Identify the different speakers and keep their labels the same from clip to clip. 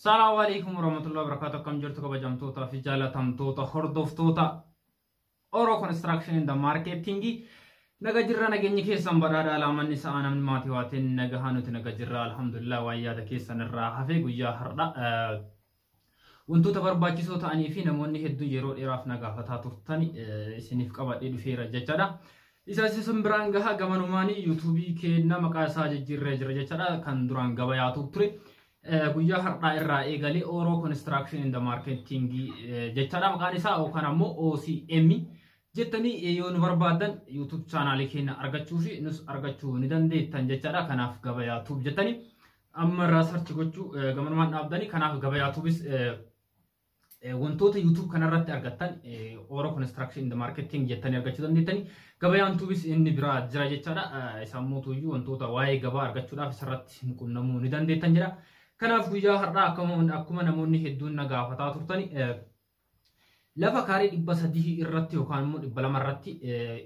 Speaker 1: السلام عليكم ورحمة الله وبركاته. كم جرت كبجمتوتا في جالتمتوتا هردفتوتا أورو كونستراكشن إن دا ماركتينجي نجرا نجني كيسان برا على من نساء أنا من ماتيواتين نجهانو تنجرا الحمد لله ويا دا كيسان الراحة في جوجا هردا وانتو تبرباكي صوت أني في نموني هدو يرو إراف نجافتها ترتني سنيف كبر إدو في رجعنا إذا سمبرانجها جمانوماني يوتيوبي كنا مكاسا جرجرجنا كان درانجا بياتو تري guyyaa har'aa irraa eegalee Oro Construction in the Marketing jechaadha maqaan isaa yookaan ammoo OCM jettanii yoo nu barbaadan YouTube channel keenya argachuu fi nus argachuu ni dandeettan jechaadha. Kanaaf gabayaatuuf jettanii amma irraa search gochuu gamanumaan dhaabdanii kanaaf gabayaatuufis wantoota YouTube kanarratti argattan Oro Construction in the Marketing jettanii argachuu dandeettanii gabayaantuufis inni biraa jira jechaadha. Isaan mootuyyuu wantoota waa'ee gabaa argachuudhaaf isarratti qunnamuu ni dandeettan jedha. Kanaaf guyyaa har'aa akkuma namoonni hedduun na gaafataa turtani lafa kaarii 300 irratti yookaan immoo 200 irratti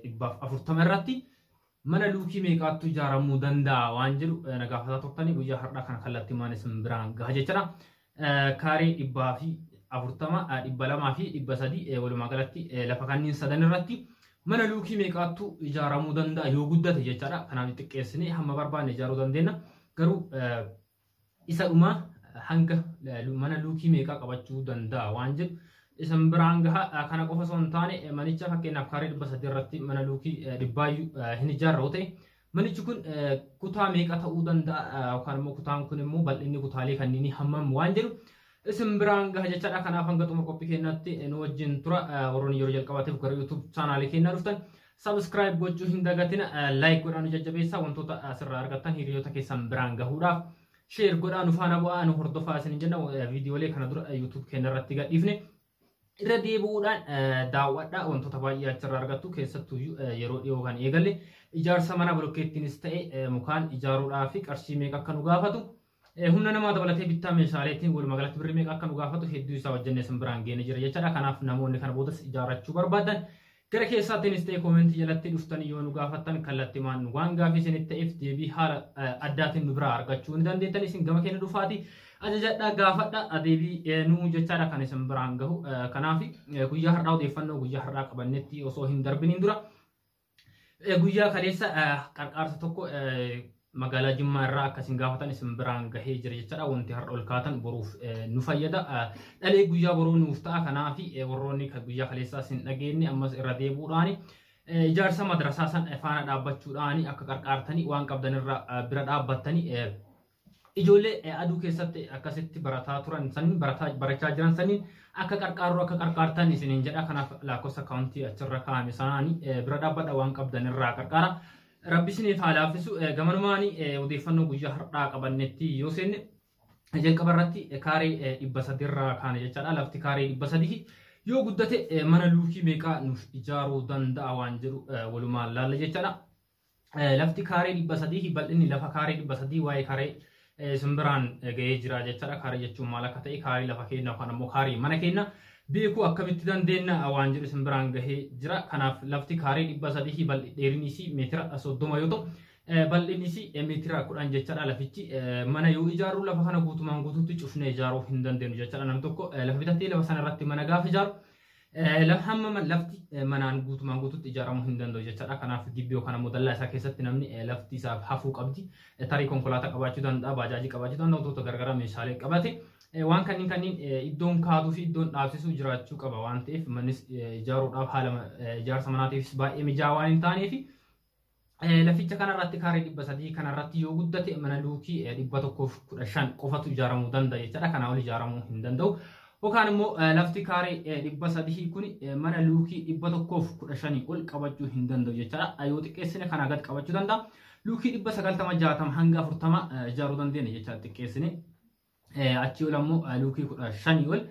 Speaker 1: 440 irratti mana luukii meeqaattu ijaaramuu danda'a waan jedhu na gaafataa turtani. Guyyaa har'aa kana kallattii maanis biraan gaha jechuudha. Kaarii 440 200 fi 300 walumaa galatti lafa kanneen sadan irratti mana luukii meeqaattu ijaaramuu danda'a yoo guddate jechuudha. Kanaaf xiqqeessinee hamma barbaanne ijaaruu dandeenya. Garuu isa dhuma hanga mana luukii meeqa qabachuu danda'a waan jedhu isan biraan gaha. Kana qofa osoo hin taane manicha fakkeenyaaf kaarii 300 irratti mana luukii dhibbaayyuu hin ijaarramu ta'e manichi kun kutaa meeqa ta'uu danda'a yookaan immoo kutaan kun immoo bal'inni kutaalee kanneenii hammam waan jedhu isin biraan gaha jechaadha. Kanaaf hanga xumura qophii keenyaatti nu wajjin tura. Warroonni yeroo jalqabaatiif gara YouTube channel keenyaa dhuftan subscribe gochuu hin dagatina, like godhaan jajjabeessaa wantoota asirraa argattan hiriyoota keessan biraan gahuudhaaf share godhaan ufaana bu'aa nu hordofaa isin jenna. Viidiyoolee kana dura YouTube keenya irratti gadhiifne irra deebi'uudhaan daawwadhaa wantoota baay'ee achirraa argattu. Keessattuu yeroo dhiyoo kan eegalle ijaarsa mana blokkeettiinis ta'e mukaan ijaaruudhaaf qarshii meeqa akka nu gaafatu humna namaa dabalatee bittaa meeshaaleetiin walumaa galatti birrii meeqa akka nu gaafatu hedduu isaa wajjin isin biraan geene jira jechaadha. Kanaaf namoonni kana boodas ijaarrachuu barbaadan gara keessaatiinis ta'e koomentii jalatti dhuftanii yoo nu gaafattan kallattii maan waan gaafii isinitti ta'eef deebii haala addaatiin nu biraa argachuu ni dandeettan. Isin gama keenya dhufaati ajajadhaa gaafadha deebii nu jechaadha kan isin biraan gahu. Kanaaf guyyaa har'aa odeeffannoo guyyaa har'aa qabannetti osoo hin darbiniin dura guyyaa kaleessa qarqaarsa tokko magaalaa Jimmaa irraa akkasiin gaafatan isin biraan gahee jira jechaadha. Wanti har'a ol kaatan boruuf nu fayyada. Dhalee guyyaa boruu nuuf ta'a. Kanaaf warroonni guyyaa kaleessaa isin dhageenye ammas irra deebuudhaan ijaarsa madrasaa san faana dhaabbachuudhaan akka qarqaartanii waan qabdan irra bira dhaabbattanii ijoollee aduu keessatti akkasitti barataa turan saniin barachaa jiran saniin akka qarqaartan isiniin jedha. Kanaaf lakkoofsa akaawuntii achirra kaa'ame sanaanii bira dhaabbadha waan qabdan irraa qarqaara. Rabbi isiniif haa laaffisu. Gamanumaanii odeeffannoo guyyaa har'aa qabannetti yoo seenne jalqaba irratti kaarii 300 irraa kaane jechaadha. Lafti kaarii 300 yoo guddate mana luukii meeqa nuuf ijaaruu danda'a waan jedhu walumaan laalla jechaadha. Lafti kaarii 300 bal'inni lafa kaarii 300 waa'ee kaarii simbiraan gahee jira jechaadha. Kaarii jechuun maal akka ta'e kaarii lafa keenya yookaan ammoo kaarii mana keenya beekuu akkamitti dandeenya waan jedhu simbiraan gahee jira. Kanaaf lafti kaarii 300 dheerinis meetira 30 yoo ta'u bal'inis meetira 10 jechaadha. Lafichi mana yoo ijaaru lafa kana guutumaan guutuutti cufnee ijaaruu hin dandeenyu jechaadha. Namni tokko lafa bitatee lafa sana irratti mana gaafa ijaaru hamma lafti manaan guutumaan guutuutti ijaaramuu hin danda'u jechaadha. Kanaaf gibbii yookaan ammoo dallaa isaa keessatti namni lafti isaaf hafuu qabdi. Tarii konkolaataa qabaachuu danda'a, baajaajii qabaachuu danda'a, wantoota garagaraa meeshaalee qabate waan kanneen iddoon kaatuu fi iddoon dhaabsisuu jiraachuu qaba waan ta'eef mannis ijaaruudhaaf haala ijaarsa manaatiifis baay'ee mijaawaa waan hin taaneef laficha kanarratti kaarii 300 kanarratti yoo guddate mana luukii 115 qofatu ijaaramuu danda'a jechaadha. Kanaa ol ijaaramuu hin danda'u. Yookaan immoo lafti kaarii 300 kun mana luukii 115 ol qabachuu hin danda'u jechaadha. Yoo xiqqeessine kanaa gad qabachuu danda'a. Luukii 960 hanga 40 ijaaruu dandeenya jechaadha xiqqeessine. Achi ol ammoo luukii 15 ol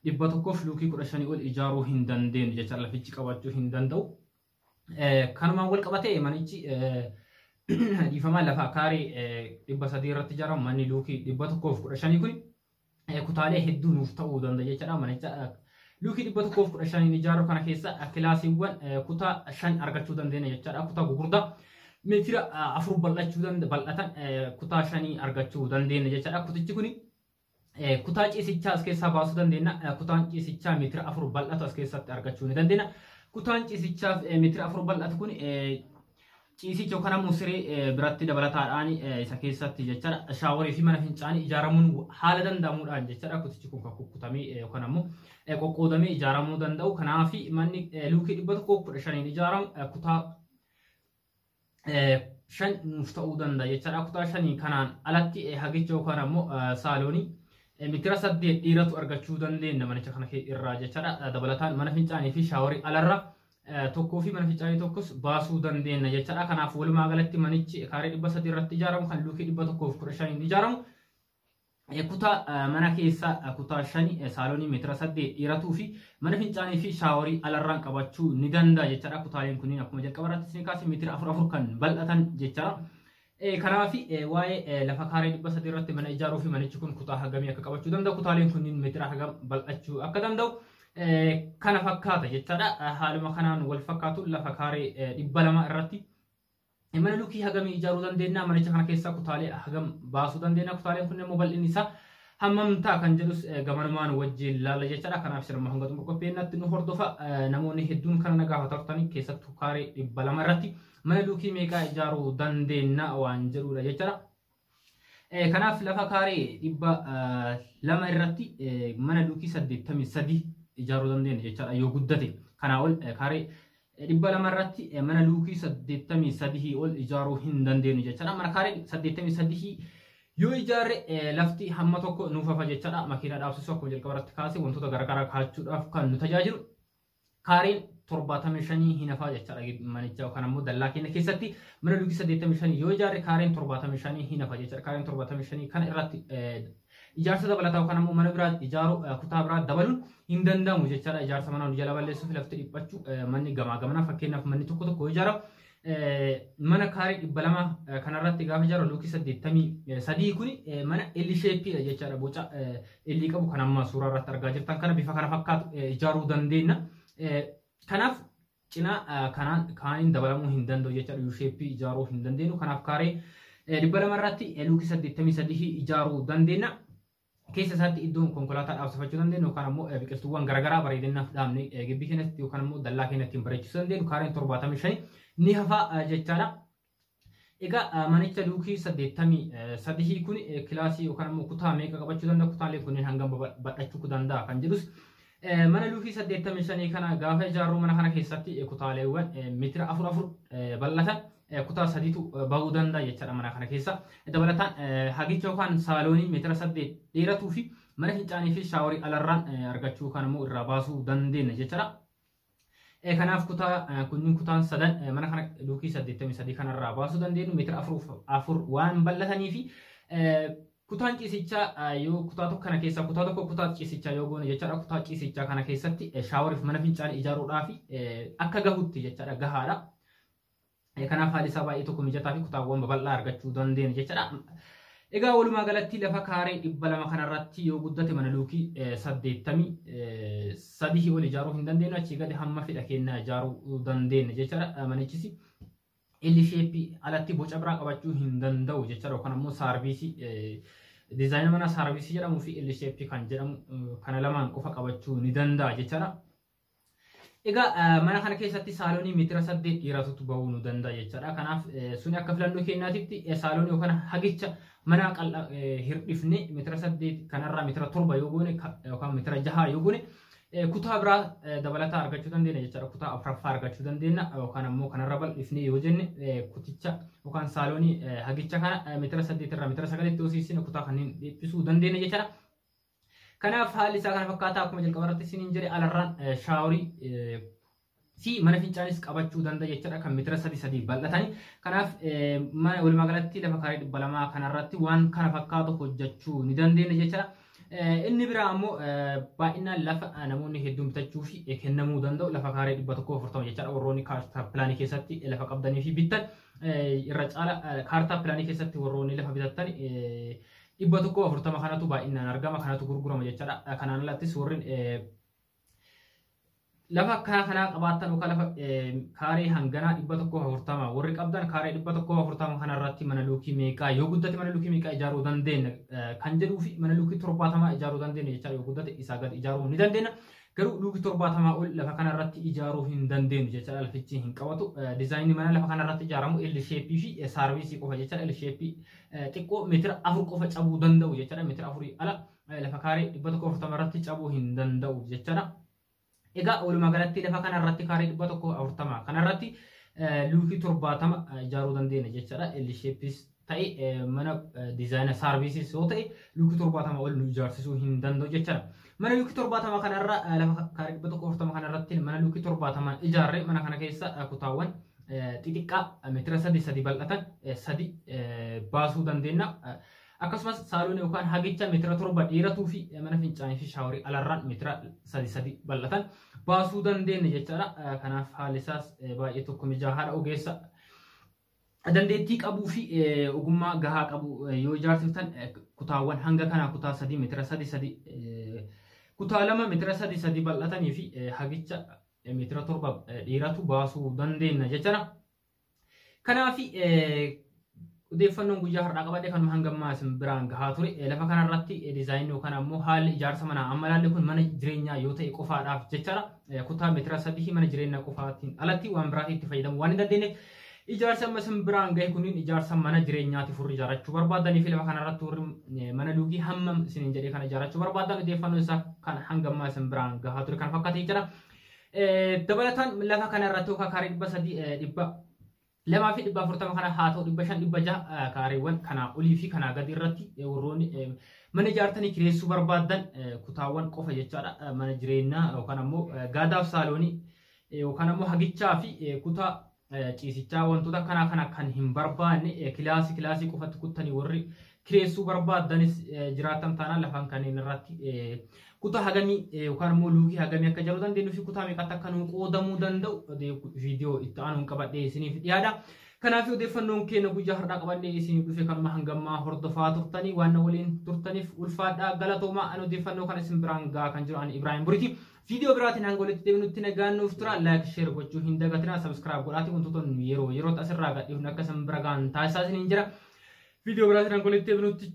Speaker 1: 100 luukii 15 ol ijaaruu hin dandeenyu jechaadha. Lafichi qabachuu hin danda'u. Kanumaan wal qabatee manichi dhiifamaa lafa kaarii 300 irratti ijaaramu manni luukii 115 kun kutaalee hedduu nuuf ta'uu danda'a jechaadha. Manicha luukii 115 ijaaru kana keessa kilaasiiwwan kutaa 5 argachuu dandeenya jechaadha. Kutaa gurguddaa meetira 4 bal'atan kutaa 5 argachuu dandeenya jechaadha. Kutichi kuni kutaa ciisichaa as keessaa baasuu dandeenya. Kutaan ciisichaa meetira 4 bal'atu as keessatti argachuu ni dandeenya. Kutaan ciisichaa meetira 4 bal'atu kun ciisicha yookaan ammoo siree biratti dabalataadhaan isa keessatti jechaadha. Shaaworii fi mana fincaanii ijaaramuun haala danda'amuudhaan jechaadha. Kutichi kun kan kukkutamee yookaan ammoo qoqqoodamee ijaaramuu danda'u. Kanaaf manni luukii 115 ijaaramu kutaa 5 nuuf ta'uu danda'a jechaadha. Kutaa 5 kanaan alatti hagicha yookaan ammoo saaloonii meetira 8 dhiiratu argachuu dandeenya manicha kana irraa jechaadha. Dabalataan mana fincaanii fi shaaworii alarra tokkoo fi mana fincaanii tokkos baasuu dandeenya jechaadha. Kanaaf walumaa galatti manichi kaaree 300 irratti ijaaramu kan luukii 115 ijaaramu kutaa mana keessa kutaa 5 saaloonii meetira 8 dhiiratuu fi mana fincaanii fi shaaworii alarraan qabachuu ni danda'a jechaadha. Kutaaleen kunniin akkuma jalqaba irratti isin kaasee meetira 4 kan bal'atan jechaadha. Kanaaf waa'ee lafa kaaree 300 irratti mana ijaaruu fi manichi kun kutaa hagamii akka qabachuu danda'u, kutaaleen kunniin meetira hagam bal'achuu akka danda'u kana fakkaata jechaadha. Haaluma kanaan wal fakkaatu lafa kaaree 200 irratti mana luukii hagamii ijaaruu dandeenya. Manicha kana keessaa kutaalee hagam baasuu dandeenya. Kutaaleen kun immoo bal'inni isaa hammam ta'a kan jedhus gamanumaan wajjin ilaalla jechaadha. Kanaaf sirma hanga xumura qopheennatti nu hordofa. Namoonni hedduun kana na gaafatanii keessattuu kaaree 200 irratti mana luukii meeqaa ijaaruu dandeenya waan jedhudha jechaadha. Kanaaf lafa kaaree 200 irratti mana luukii 83 ijaaruu dandeenya jechaadha yoo guddate. Kanaa ol kaaree 200 irratti mana luukii 83 ol ijaaruu hin dandeenyu jechaadha. Mana kaaree 83 yoo ijaarre lafti hamma tokko nuuf hafa jechaadha. Makiinaa dhaabsisuu akkuma jalqaba irratti kaasee wantoota garaagaraa kaachuudhaaf kan nu tajaajilu. Kaareen 75 hin hafaa jechaadha manicha yookaan ammoo dallaa keenya keessatti mana luukii 85 yoo ijaarre kaareen 75 hin hafa jechaadha. Kaareen 75 kana irratti ijaarsa dabalataa yookaan ammoo mana biraa ijaaruu kutaa biraa dabaluun hin danda'amu jechaadha. Ijaarsa manaa jala balleessuuf lafti dhiphachuu manni gamaa gamanaa fakkeenyaaf manni tokko tokko ijaaramu mana kaaree 200 kanarratti gaafa ijaaru luukii 83 kun mana L shapeedha jechaadha. Boca L qabu kan amma suuraa irratti argaa jirtan kana bifa kana fakkaatu ijaaruu dandeenya. Kanaaf cinaa kaaniin dabalamuu hin danda'u jechaadha. U shape ijaaruu hin dandeenyu. Kanaaf kaaree 200 irratti luukii 83 ijaaruu dandeenya. Keessa isaatti iddoon konkolaataa dhaabsifachuu dandeenyu yookaan ammoo biqiltuuwwan garaagaraa bareedinaaf dhaabnee gibbii keenyatti yookaan ammoo dallaa keenyatti bareechisuu dandeenyu. Kaareen 75 ni hafa jechaadha. Egaa manicha luukii 83 kun kilaasii yookaan ammoo kutaa meeqa qabachuu danda'a? Kutaaleen kunneen hangam bal'achuu danda'a kan jedhus mana luukii 85 kana gaafa ijaarru mana kana keessatti kutaaleewwan meetira 4 bal'atan kutaa 3tu bahuu danda'a jechaadha mana kana keessa. Dabalataan hagicha yookaan saaloonii meetira 8 dheeratuu fi mana fincaanii fi shaaworii alarraan argachuu kan immoo irraa baasuu dandeenya jechaadha. Kanaaf kunniin kutaan sadan mana kana luukii 83 kanarraa baasuu dandeenyu meetira 4 waan bal'atanii fi kutaan ciisichaa yoo kutaa tokko kana keessa kutaa tokko kutaa ciisichaa yoo goone jechaadha. Kutaa ciisichaa kana keessatti shaaworiif mana fincaanii ijaaruudhaaf akka gahutti jechaadha gahaadha. Kanaaf haalli isaa baay'ee tokko mijataa fi kutaawwan babal'aa argachuu dandeenya jechaadha. Egaa walumaa galatti lafa kaaree 200 kanarratti yoo guddate mana luukii 83 ol ijaaruu hin dandeenyu. Achii gadi hamma fedha keenya ijaaruu dandeenya jechaadha. Manichisi L shape alatti boca biraa qabachuu hin danda'u jechaadha. Yookaan ammoo saarviisii diizaayinii mana saarviisii jedhamuu fi L shape kan jedhamu kana lamaan qofa qabachuu ni danda'a jechaadha. Egaa mana kana keessatti saaloonii meetira 8 dhiiratutu bahuu nu danda'a jechaadha. Kanaaf suni akka filannoo keenyaatitti saaloonii yookaan hagicha mana qal'aa hirdhifne meetira 8 kanarraa meetira 7 yoo goone yookaan meetira 6 yoo goone kutaa biraa dabalataa argachuu dandeenya jechaadha. Kutaa afuraffaa argachuu dandeenya yookaan ammoo kanarra bal'ifne yoo jenne kuticha yookaan saaloonii hagicha kana meetira 8 irraa meetira 9 tti hoosisne kutaa kanneen dhiphisuu dandeenya jechaadha. Kanaaf haalli isaa kana fakkaataa akkuma jalqaba irratti isiniin jedhe alarraan shaaworii fi mana fincaanis qabachuu danda'a jechaadha kan meetira 3 bal'atanii. Kanaaf walumaa galatti lafa kaaree 200 kanarratti waan kana fakkaatu hojjechuu ni dandeenya jechaadha. Inni biraa ammoo baay'inaan lafa namoonni hedduun bitachuu fi kennamuu danda'u lafa kaaree 140 jechaadha. Warroonni kaartaa pilaanii keessatti lafa qabdanii fi bittan irra caala kaartaa pilaanii keessatti warroonni lafa bitattan 140 kanatu baay'inaan argama kanatu gurgurama jechaadha. Kanaan alattis warreen lafa kana qabaatan uka lafa kaaree hangana dhibba tokko afurtama warri qabdan kaaree dhibba tokko afurtama kanarratti mana luukii meeqaa yoo guddate mana luukii meeqaa ijaaruu dandeenya kan jedhuu fi mana luukii 70 ijaaruu dandeenya jecha yoo guddate isaa gad ijaaruu ni dandeenya garuu luukii 70 ol lafa kanarratti ijaaruu hin dandeenyu jecha alfichi hin qabatu dizaayinii mana lafa kanarratti ijaaramu L shape fi saarviisii qofa jecha L shape xiqqoo meetira 4 qofa cabuu danda'u jecha meetira 4 ala lafa kaaree dhibba tokko afurtama irratti cabuu hin danda'u jecha egaa walumaa galatti lafa kanarratti kaaree dhibba tokko afurtama kanarratti luukii 70 ijaaruu dandeenya jechaadha L shape ta'e mana dizaayina saarviisii yoo ta'e luukii 70 ol nu ijaarsisuu hin danda'u jechaadha mana luukii 70 kanarra lafa kaaree dhibba tokko afurtama kanarratti mana luukii 70 ijaarre mana kana keessa kutaawwan xixiqqaa meetira 3 bal'atan 3 baasuu dandeenya akkasumas saaloon yookaan hagicha meetira 7 dheeratuu fi mana fincaanii fi shaaworii alarraan meetira 3 bal'atan baasuu dandeenya jechaadha kanaaf haalli isaas baay'ee tokko mijaa'aadha ogeessa dandeettii qabuu fi ogummaa gahaa qabu yoo ijaarsiftan kutaawwan hanga kana kutaa 3 meetira 3 kutaa 2 meetira 3 bal'atanii fi hagicha meetira 7 dheeratu baasuu dandeenya jechaadha kanaaf odeeffannoon guyyaa har'aa qabadhe kanuma hanga ammaa isin biraan gahaa ture lafa kanarratti dizaayinii yookaan ammoo haalli ijaarsa manaa amma ilaalle kun mana jireenyaa yoo ta'e qofaadhaaf jechaadha kutaa meetira 3 mana jireenyaa qofaatiin alatti waan biraatti itti fayyadamuu waan hin dandeenyeef ijaarsa amma isin biraan gahe kunniin ijaarsa mana jireenyaatiif warri ijaarrachuu barbaadanii fi lafa kanarratti warri mana luugii hammam isiniin jedhee kana ijaarrachuu barbaadan odeeffannoo isaa kan hanga ammaa isin biraan gahaa ture kan fakkaate jechaadha dabalataan lafa kanarratti yookaan kaaree 300 lama fi 440 kana haa ta'u 500 kaareewwan kana olii fi kana gadi irratti warroonni mana ijaartanii kireessuu barbaadan kutaawwan qofa jechaadha mana jireenyaa yookaan ammoo gaadaaf saaloonii yookaan ammoo hagichaa fi kutaa ciisichaa wantoota kana kan hin barbaanne kilaasii qofatti kuttanii warri kireessuu barbaadanis jiraatan taanaan lafaan kanneen irratti kutaa hagamii yookaan ammoo luukii hagamii akka jiru dandeenyu fi kutaa meeqatti akka nuu qoodamuu danda'u viidiyoo itti aanuun qabadhee isiniif dhiyaadha. Kanaaf odeeffannoon keenya guyyaa har'aa qabadhee isiniif dhufe kanuma hangammaa hordofaa turtanii waan waliin turtaniif ulfaadhaa galatoomaa ani odeeffannoo kana isin biraan gahaa kan jiru ani Ibraahim Buriiti. Viidiyoo biraatiin hanga walitti deebinutti nagaan nuuf tura laayik sheer gochuu hin dagatinaa sabskiraayib godhaatii wantoota yeroo asirraa gadhiifnu akka isin bira gahan taasisaa isiniin jira. Video berhasil angkulit dia menutup